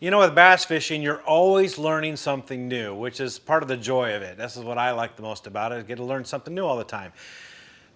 You know, with bass fishing, you're always learning something new, which is part of the joy of it. This is what I like the most about it, I get to learn something new all the time.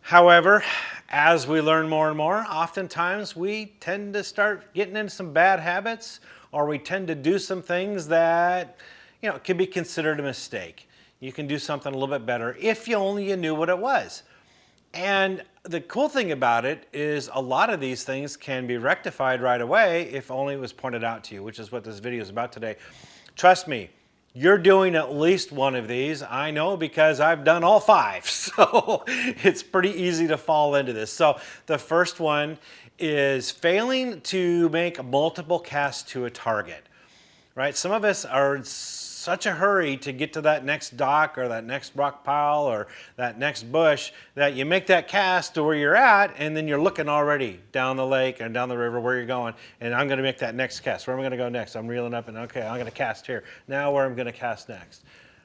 However, as we learn more and more, oftentimes we tend to start getting into some bad habits, or we tend to do some things that, can be considered a mistake. You can do something a little bit better if you only knew what it was. And the cool thing about it is a lot of these things can be rectified right away if only it was pointed out to you, which is what this video is about today. Trust me, you're doing at least one of these. I know because I've done all 5. So it's pretty easy to fall into this. So the first one is failing to make multiple casts to a target, right? Some of us are in such a hurry to get to that next dock or that next rock pile or that next bush that you make that cast to where you're at, and then you're looking already down the lake and down the river where you're going, and I'm going to make that next cast. Where am I going to go next? I'm reeling up and okay, I'm going to cast here. Now where I'm going to cast next,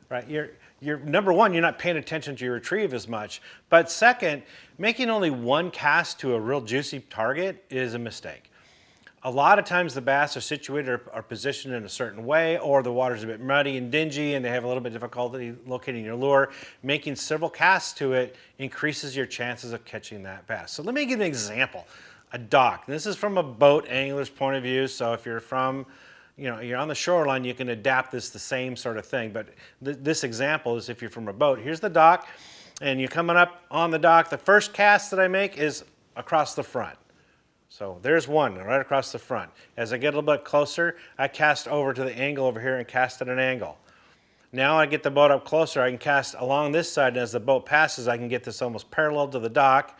right? You're number one, you're not paying attention to your retrieve as much, but second, making only one cast to a real juicy target is a mistake. A lot of times the bass are situated or positioned in a certain way, or the water's a bit muddy and dingy and they have a little bit of difficulty locating your lure. Making several casts to it increases your chances of catching that bass. So let me give you an example. A dock. This is from a boat angler's point of view, so if you're from, you're on the shoreline, you can adapt this the same sort of thing. But this example is if you're from a boat. Here's the dock, and you're coming up on the dock. The first cast that I make is across the front. So there's one right across the front. As I get a little bit closer, I cast over to the angle over here and cast at an angle. Now I get the boat up closer, I can cast along this side, and as the boat passes, I can get this almost parallel to the dock.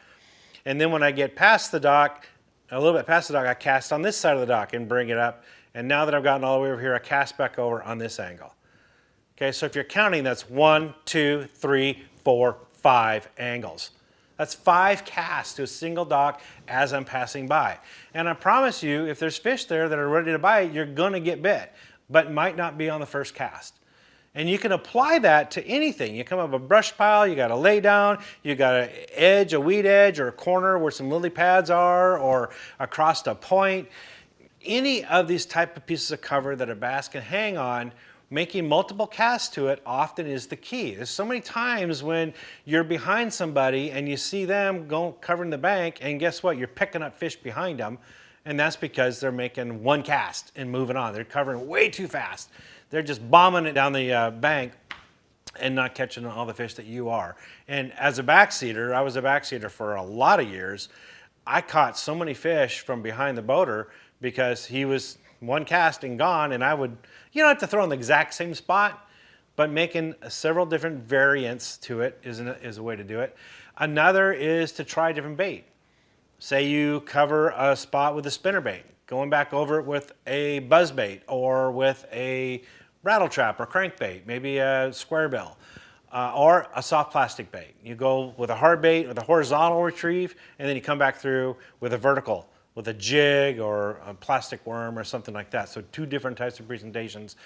And then when I get past the dock, a little bit past the dock, I cast on this side of the dock and bring it up. And now that I've gotten all the way over here, I cast back over on this angle. Okay, so if you're counting, that's 1, 2, 3, 4, 5 angles. That's 5 casts to a single dock as I'm passing by. And I promise you, if there's fish there that are ready to bite, you're going to get bit, but might not be on the first cast. And you can apply that to anything. You come up a brush pile, you got to lay down, you got to edge, a weed edge or a corner where some lily pads are, or across a point. Any of these type of pieces of cover that a bass can hang on, making multiple casts to it often is the key. There's so many times when you're behind somebody and you see them covering the bank, and guess what? You're picking up fish behind them, and that's because they're making one cast and moving on. They're covering way too fast. They're just bombing it down the bank and not catching all the fish that you are. And as a backseater, I was a backseater for a lot of years. I caught so many fish from behind the boater because he was one cast and gone, and I would, you don't have to throw in the exact same spot, but making several different variants to it is a way to do it. Another is to try different bait. Say you cover a spot with a spinnerbait, going back over it with a buzzbait or with a rattle trap or crankbait, maybe a square bill, or a soft plastic bait. You go with a hard bait with a horizontal retrieve, and then you come back through with a vertical, with a jig or a plastic worm or something like that. So 2 different types of presentations.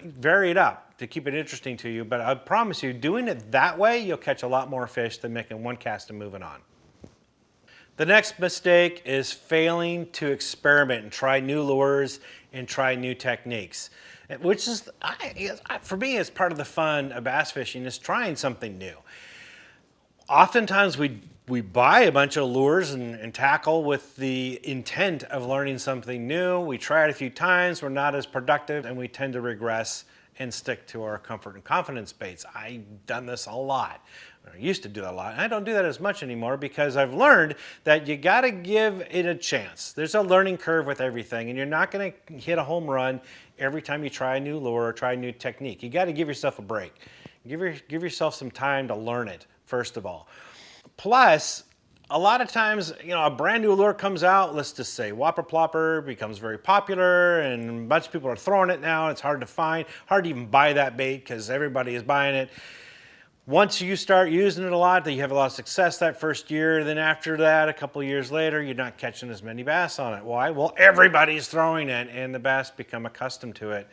Vary it up to keep it interesting to you, but I promise you, doing it that way, you'll catch a lot more fish than making one cast and moving on. The next mistake is failing to experiment and try new lures and try new techniques, which is, for me, is part of the fun of bass fishing, is trying something new. Oftentimes we buy a bunch of lures and tackle with the intent of learning something new. We try it a few times, we're not as productive, and we tend to regress and stick to our comfort and confidence baits. I've done this a lot. I used to do that a lot. I don't do that as much anymore because I've learned that you got to give it a chance. There's a learning curve with everything, and you're not going to hit a home run every time you try a new lure or try a new technique. You got to give yourself a break. Give yourself some time to learn it, first of all. Plus, a lot of times, a brand new lure comes out, let's just say Whopper Plopper becomes very popular and a bunch of people are throwing it now. It's hard to find, hard to even buy that bait because everybody is buying it. Once you start using it a lot, you have a lot of success that first year. Then after that, a couple of years later, you're not catching as many bass on it. Why? Well, everybody's throwing it and the bass become accustomed to it.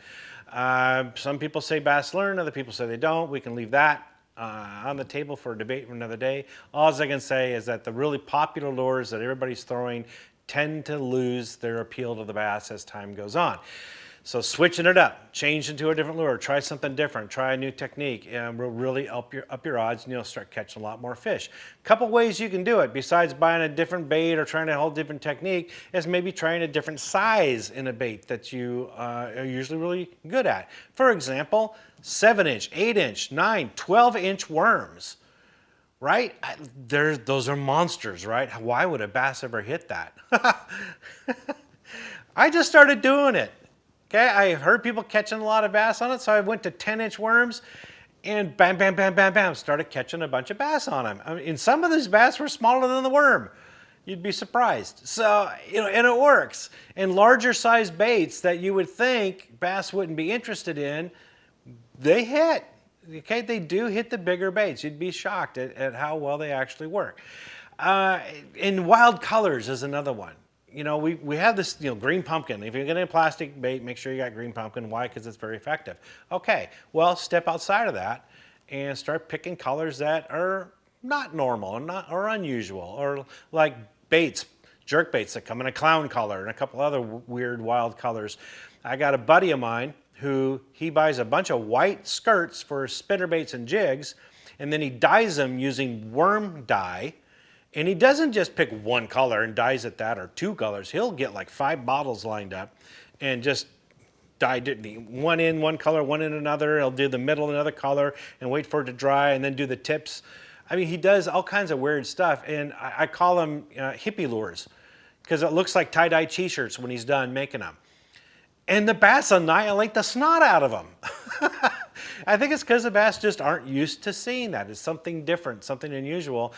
Some people say bass learn, other people say they don't. We can leave that on the table for a debate for another day. All I can say is that the really popular lures that everybody's throwing tend to lose their appeal to the bass as time goes on. So switching it up, change into a different lure, try something different, try a new technique, and will really up your odds, and you'll start catching a lot more fish. A couple ways you can do it, besides buying a different bait or trying a whole different technique, is maybe trying a different size in a bait that you are usually really good at. For example, 7-inch, 8-inch, 9, 12-inch worms. Right? Those are monsters, right? Why would a bass ever hit that? I just started doing it. Okay, I heard people catching a lot of bass on it, so I went to 10-inch worms and bam, bam, bam, bam, bam, started catching a bunch of bass on them. I mean, and some of these bass were smaller than the worm. You'd be surprised. So, and it works. And larger size baits that you would think bass wouldn't be interested in, they hit. Okay, they do hit the bigger baits. You'd be shocked at how well they actually work. And wild colors is another one. We have this, green pumpkin. If you're getting a plastic bait, make sure you got green pumpkin. Why? Because it's very effective. Okay, well, step outside of that and start picking colors that are not normal or unusual, or like baits, jerk baits that come in a clown color and a couple other weird wild colors. I got a buddy of mine who he buys a bunch of white skirts for spinner baits and jigs, and then he dyes them using worm dye. And he doesn't just pick one color and dyes it that, or 2 colors. He'll get like 5 bottles lined up and just dye one in one color, one in another. He'll do the middle another color and wait for it to dry and then do the tips. I mean, he does all kinds of weird stuff. And I call them hippie lures because it looks like tie-dye t-shirts when he's done making them. And the bass annihilate the snot out of them. I think it's because the bass just aren't used to seeing that. It's something different, something unusual.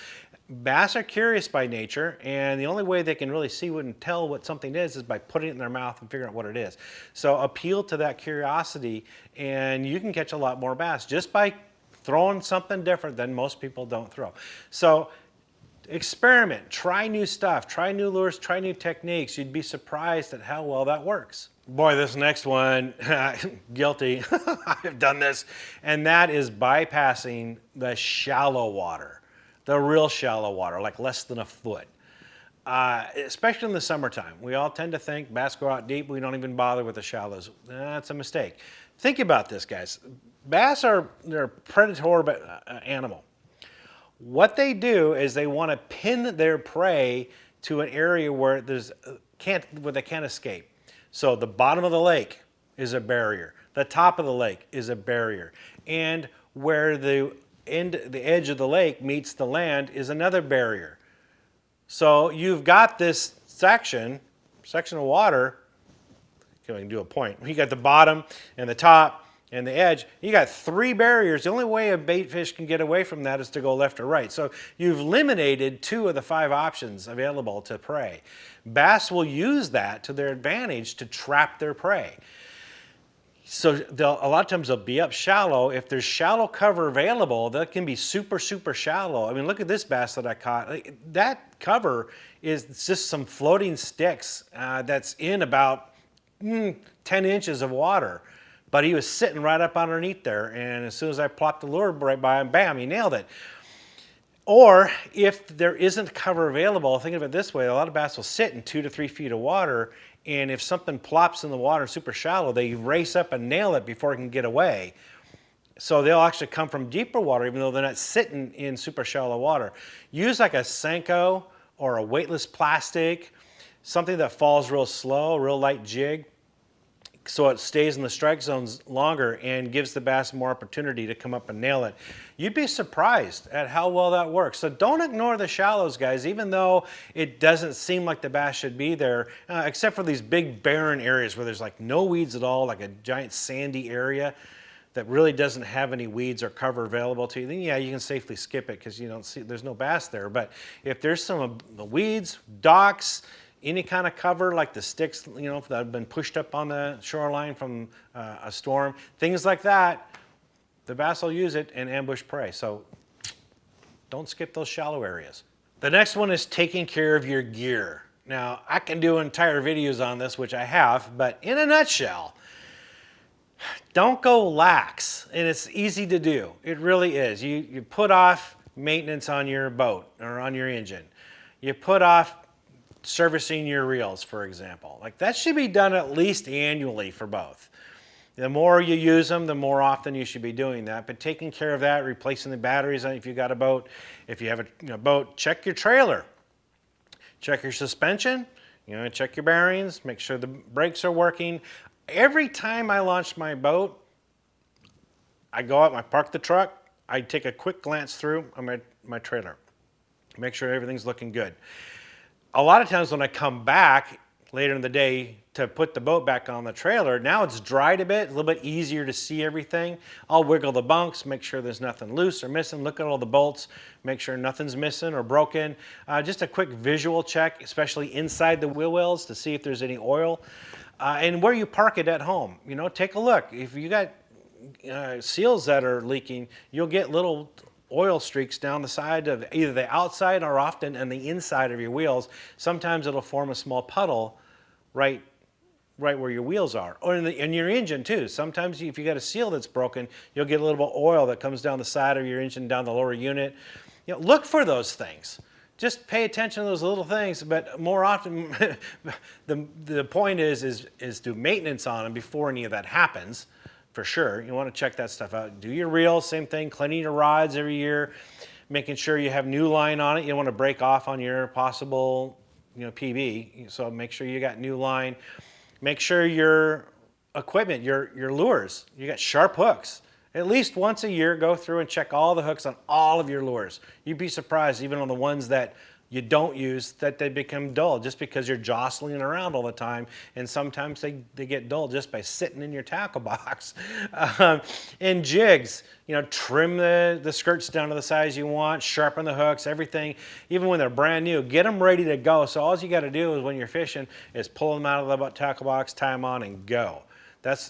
Bass are curious by nature, and the only way they can really see and tell what something is by putting it in their mouth and figuring out what it is. So appeal to that curiosity, and you can catch a lot more bass just by throwing something different than most people don't throw. So experiment, try new stuff, try new lures, try new techniques. You'd be surprised at how well that works. Boy, this next one, guilty, I've done this, and that is bypassing the shallow water. The real shallow water, like less than a foot. Especially in the summertime. We all tend to think bass go out deep, we don't even bother with the shallows. That's a mistake. Think about this, guys. Bass they're a predatory animal. What they do is they want to pin their prey to an area where they can't escape. So the bottom of the lake is a barrier. The top of the lake is a barrier. And where the edge of the lake meets the land is another barrier. So you've got this section of water. Okay, I can do a point. You got the bottom and the top and the edge. You got 3 barriers. The only way a bait fish can get away from that is to go left or right. So you've eliminated 2 of the 5 options available to prey. Bass will use that to their advantage to trap their prey. So a lot of times they'll be up shallow. If there's shallow cover available, that can be super, super shallow. I mean, look at this bass that I caught. That cover is just some floating sticks that's in about 10 inches of water. But he was sitting right up underneath there, and as soon as I plopped the lure right by him, bam, he nailed it. Or if there isn't cover available, think of it this way, a lot of bass will sit in 2 to 3 feet of water, and if something plops in the water super shallow, they race up and nail it before it can get away. So they'll actually come from deeper water even though they're not sitting in super shallow water. Use like a Senko or a weightless plastic, something that falls real slow, real light jig, so it stays in the strike zones longer and gives the bass more opportunity to come up and nail it. You'd be surprised at how well that works. So don't ignore the shallows, guys, even though it doesn't seem like the bass should be there, except for these big barren areas where there's like no weeds at all, like a giant sandy area that really doesn't have any weeds or cover available to you. Then yeah, you can safely skip it because you don't see, there's no bass there. But if there's some weeds, docks, any kind of cover like the sticks, that have been pushed up on the shoreline from a storm, things like that, the bass will use it and ambush prey. So don't skip those shallow areas. The next one is taking care of your gear. Now, I can do entire videos on this, which I have, but in a nutshell, don't go lax, and it's easy to do. It really is. You put off maintenance on your boat or on your engine. You put off servicing your reels, for example. Like that should be done at least annually for both. The more you use them, the more often you should be doing that. But taking care of that, replacing the batteries if you've got a boat. If you have a boat, check your trailer. Check your suspension, check your bearings, make sure the brakes are working. Every time I launch my boat, I go out, I park the truck, I take a quick glance through on my trailer. Make sure everything's looking good. A lot of times when I come back later in the day to put the boat back on the trailer, now it's dried a bit, a little bit easier to see everything. I'll wiggle the bunks, make sure there's nothing loose or missing, look at all the bolts, make sure nothing's missing or broken. Just a quick visual check, especially inside the wheel wells to see if there's any oil. And where you park it at home, take a look. If you got seals that are leaking, you'll get little oil streaks down the side of either the outside or often on the inside of your wheels. Sometimes it'll form a small puddle right where your wheels are, or in your engine too. Sometimes if you got a seal that's broken, you'll get a little bit of oil that comes down the side of your engine, down the lower unit. Look for those things. Just pay attention to those little things, but more often, the point is do maintenance on them before any of that happens. For sure, you want to check that stuff out. Do your reels, same thing, cleaning your rods every year, making sure you have new line on it. You don't want to break off on your possible, PB. So make sure you got new line. Make sure your equipment, your lures, you got sharp hooks. At least once a year, go through and check all the hooks on all of your lures. You'd be surprised, even on the ones that you don't use, that they become dull just because you're jostling around all the time. And sometimes they get dull just by sitting in your tackle box. And jigs, trim the skirts down to the size you want, sharpen the hooks, everything. Even when they're brand new, get them ready to go. So all you got to do is when you're fishing is pull them out of the tackle box, tie them on, and go.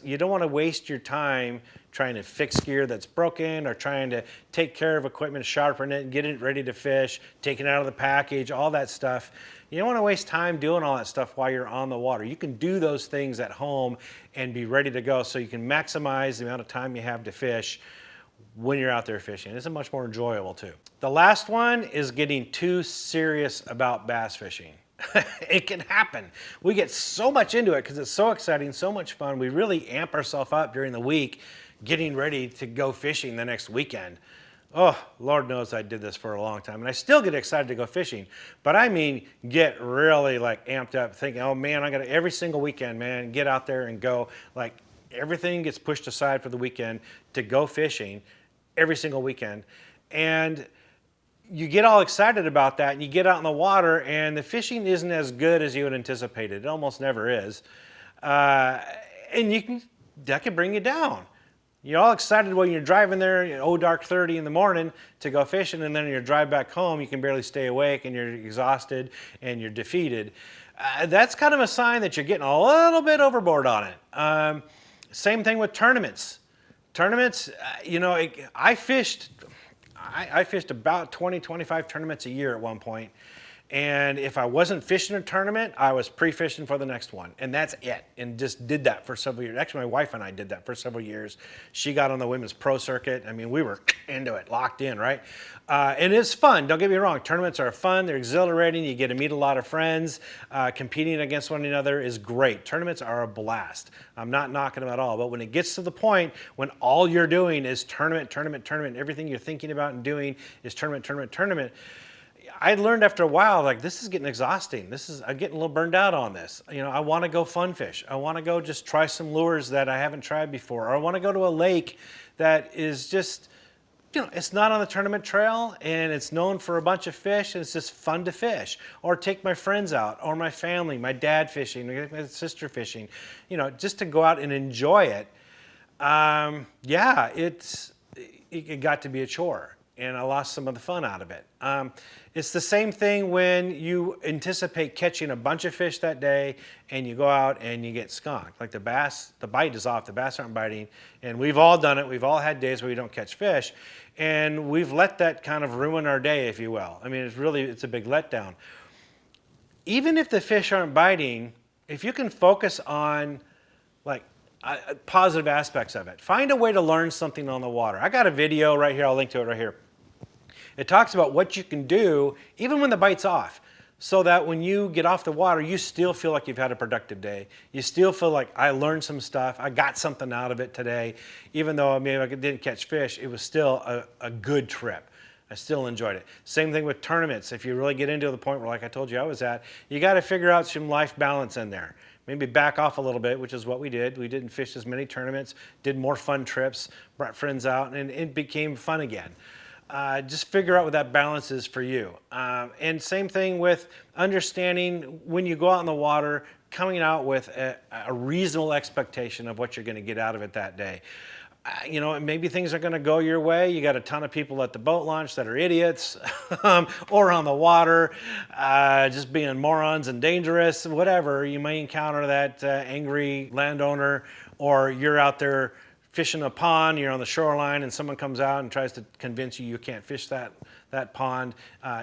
You don't want to waste your time trying to fix gear that's broken or trying to take care of equipment, sharpen it, get it ready to fish, take it out of the package, all that stuff. You don't want to waste time doing all that stuff while you're on the water. You can do those things at home and be ready to go so you can maximize the amount of time you have to fish when you're out there fishing. It's much more enjoyable too. The last one is getting too serious about bass fishing. It can happen. We get so much into it because it's so exciting, so much fun. We really amp ourselves up during the week getting ready to go fishing the next weekend. Oh, Lord knows I did this for a long time. And I still get excited to go fishing. But I mean, get really amped up thinking, oh man, I got to every single weekend, man, get out there and go. Everything gets pushed aside for the weekend to go fishing every single weekend. And you get all excited about that and you get out in the water and the fishing isn't as good as you had anticipated. It almost never is. And that can bring you down. You're all excited when you're driving there, dark 30 in the morning to go fishing, and then your drive back home, you can barely stay awake and you're exhausted and you're defeated. That's kind of a sign that you're getting a little bit overboard on it. Same thing with tournaments. Tournaments, I fished about 20, 25 tournaments a year at one point. And if I wasn't fishing a tournament, I was pre-fishing for the next one. And that's it. And just did that for several years. Actually, my wife and I did that for several years. She got on the women's pro circuit. I mean, we were into it, locked in, right? And it's fun. Don't get me wrong. Tournaments are fun. They're exhilarating. You get to meet a lot of friends. Competing against one another is great. Tournaments are a blast. I'm not knocking them at all. But when it gets to the point when all you're doing is tournament, everything you're thinking about and doing is tournament, I learned after a while, this is getting exhausting. I'm getting a little burned out on this. I want to go fun fish. I want to go just try some lures that I haven't tried before. Or I want to go to a lake that is just, it's not on the tournament trail and it's known for a bunch of fish and it's just fun to fish. Or take my friends out or my family, my dad fishing, my sister fishing, just to go out and enjoy it. It got to be a chore. And I lost some of the fun out of it. It's the same thing when you anticipate catching a bunch of fish that day and you go out and you get skunked. The bite is off, the bass aren't biting, and we've all done it. We've all had days where we don't catch fish, and we've let that kind of ruin our day, if you will. I mean, it's a big letdown. Even if the fish aren't biting, if you can focus on positive aspects of it. Find a way to learn something on the water. I got a video right here. I'll link to it right here. It talks about what you can do even when the bite's off. so that when you get off the water, you still feel like you've had a productive day. You still feel like I learned some stuff, I got something out of it today. Even though maybe I didn't catch fish, it was still a good trip. I still enjoyed it. Same thing with tournaments. If you really get into the point where, like I told you I was at, you got to figure out some life balance in there. Maybe back off a little bit, which is what we did. We didn't fish as many tournaments, did more fun trips, brought friends out, and it became fun again. Just figure out what that balance is for you. And same thing with understanding when you go out in the water, coming out with a reasonable expectation of what you're going to get out of it that day. You know, maybe things are going to go your way. You got a ton of people at the boat launch that are idiots or on the water, just being morons and dangerous, whatever. You may encounter that angry landowner, or you're out there fishing a pond, you're on the shoreline, and someone comes out and tries to convince you can't fish that pond,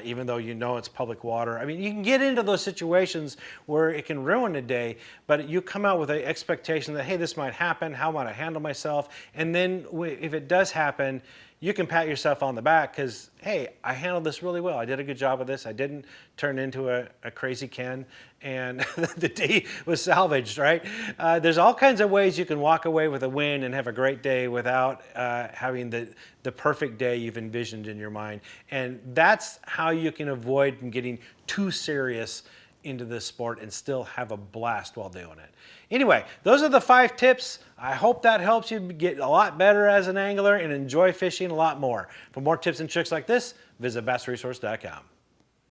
even though you know it's public water. I mean, you can get into those situations where it can ruin a day, but you come out with an expectation that, hey, this might happen, how might I handle myself? And then if it does happen, you can pat yourself on the back because, hey, I handled this really well. I did a good job of this. I didn't turn into a crazy Ken, and the day was salvaged, right? There's all kinds of ways you can walk away with a win and have a great day without having the perfect day you've envisioned in your mind. And that's how you can avoid from getting too serious into this sport and still have a blast while doing it. Anyway, those are the 5 tips. I hope that helps you get a lot better as an angler and enjoy fishing a lot more. For more tips and tricks like this, visit bassresource.com.